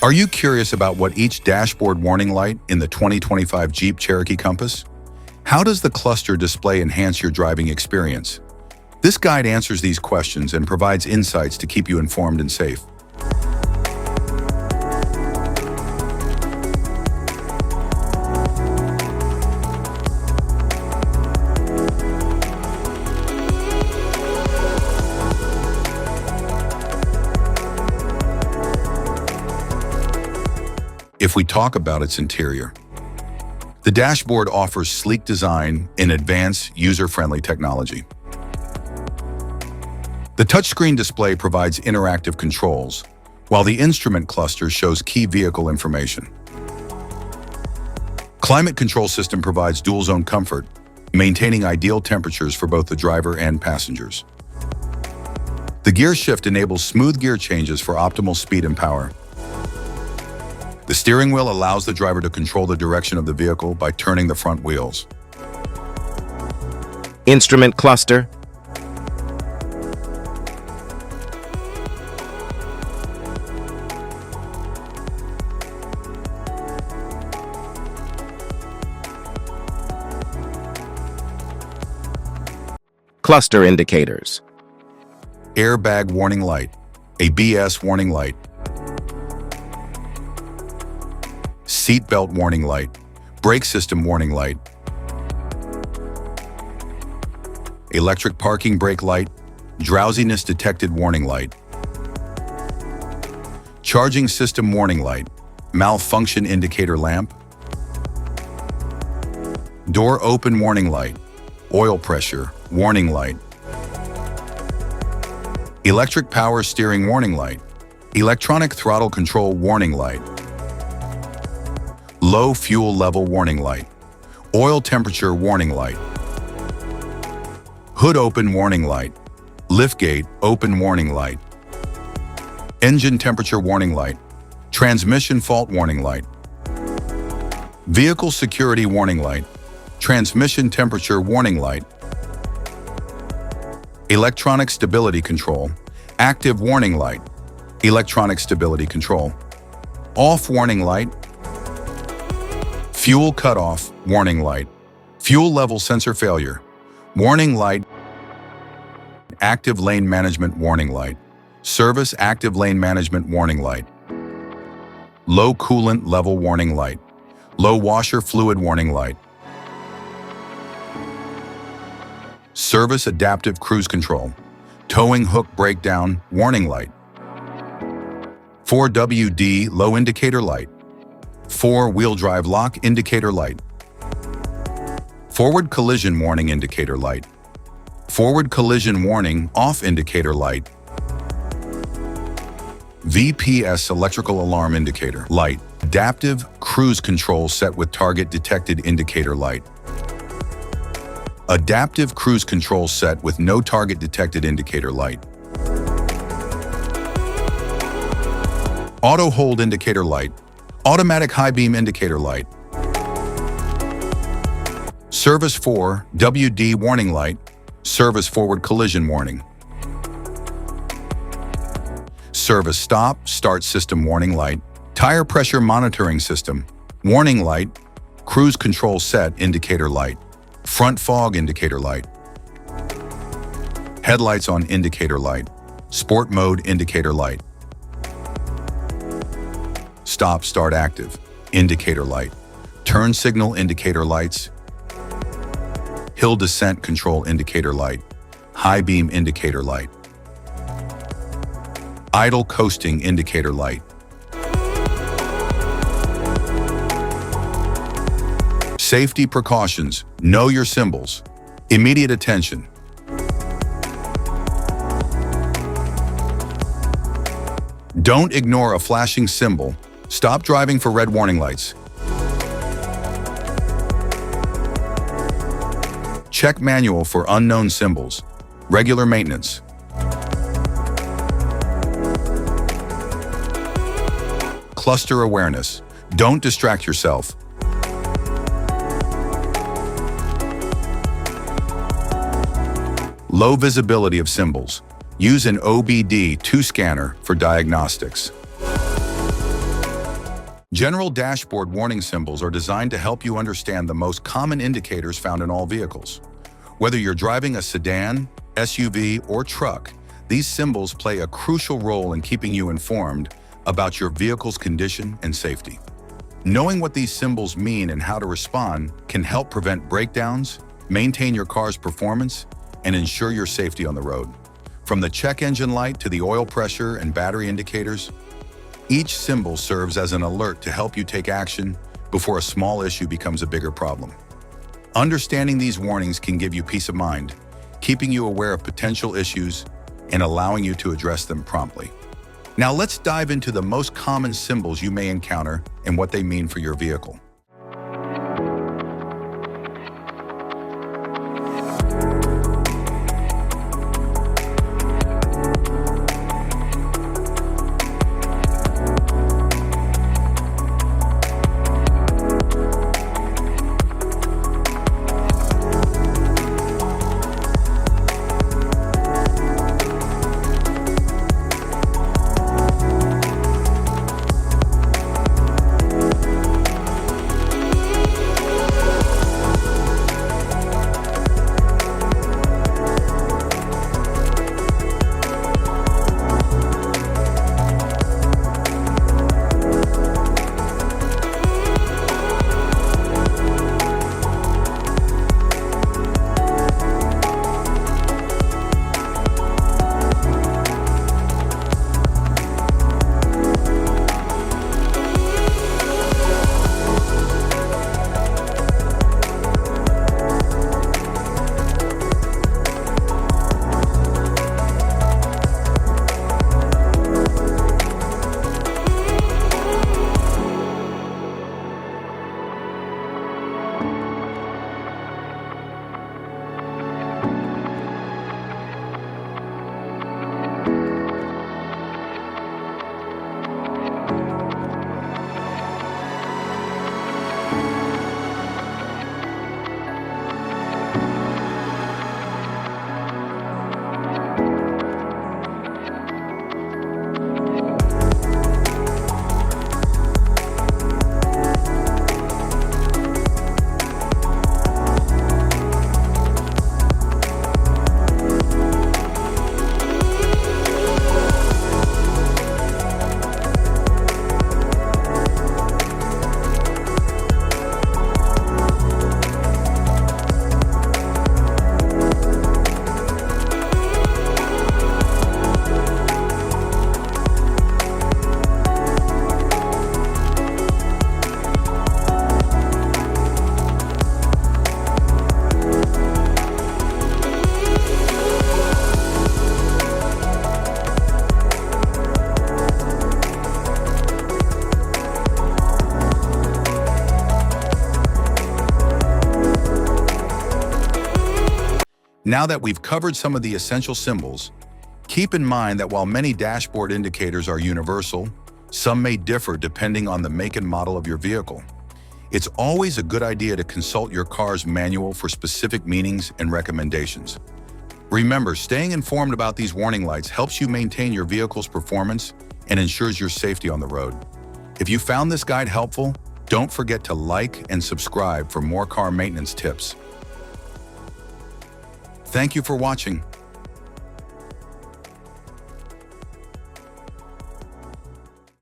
Are you curious about what each dashboard warning light in the 2025 Jeep Cherokee Compass? How does the cluster display enhance your driving experience? This guide answers these questions and provides insights to keep you informed and safe. If we talk about its interior, the dashboard offers sleek design and advanced user-friendly technology. The touchscreen display provides interactive controls, while the instrument cluster shows key vehicle information. Climate control system provides dual-zone comfort, maintaining ideal temperatures for both the driver and passengers. The gear shift enables smooth gear changes for optimal speed and power. The steering wheel allows the driver to control the direction of the vehicle by turning the front wheels. Instrument cluster. Cluster indicators. Airbag warning light, ABS warning light, seat belt warning light, brake system warning light, electric parking brake light, drowsiness detected warning light, charging system warning light, malfunction indicator lamp, door open warning light, oil pressure warning light, electric power steering warning light, electronic throttle control warning light, low fuel level warning light, oil temperature warning light, hood open warning light, liftgate open warning light, engine temperature warning light, transmission fault warning light, vehicle security warning light, transmission temperature warning light, electronic stability control, active warning light, electronic stability control, off warning light, fuel cutoff warning light, fuel level sensor failure, warning light, active lane management warning light, service active lane management warning light, low coolant level warning light, low washer fluid warning light, service adaptive cruise control, towing hook breakdown warning light, 4WD low indicator light, 4-wheel drive lock indicator light, forward collision warning indicator light, forward collision warning off indicator light, VPS electrical alarm indicator light, adaptive cruise control set with target detected indicator light, adaptive cruise control set with no target detected indicator light, auto hold indicator light, automatic high beam indicator light, service 4WD warning light, service forward collision warning, service stop start system warning light, tire pressure monitoring system warning light, cruise control set indicator light, front fog indicator light, headlights on indicator light, sport mode indicator light, stop start active indicator light, turn signal indicator lights, hill descent control indicator light, high beam indicator light, idle coasting indicator light, safety precautions, know your symbols, immediate attention. Don't ignore a flashing symbol. Stop driving for red warning lights. Check manual for unknown symbols. Regular maintenance. Cluster awareness. Don't distract yourself. Low visibility of symbols. Use an OBD2 scanner for diagnostics. General dashboard warning symbols are designed to help you understand the most common indicators found in all vehicles. Whether you're driving a sedan, SUV, or truck, these symbols play a crucial role in keeping you informed about your vehicle's condition and safety. Knowing what these symbols mean and how to respond can help prevent breakdowns, maintain your car's performance, and ensure your safety on the road. From the check engine light to the oil pressure and battery indicators, each symbol serves as an alert to help you take action before a small issue becomes a bigger problem. Understanding these warnings can give you peace of mind, keeping you aware of potential issues and allowing you to address them promptly. Now let's dive into the most common symbols you may encounter and what they mean for your vehicle. Now that we've covered some of the essential symbols, keep in mind that while many dashboard indicators are universal, some may differ depending on the make and model of your vehicle. It's always a good idea to consult your car's manual for specific meanings and recommendations. Remember, staying informed about these warning lights helps you maintain your vehicle's performance and ensures your safety on the road. If you found this guide helpful, don't forget to like and subscribe for more car maintenance tips. Thank you for watching.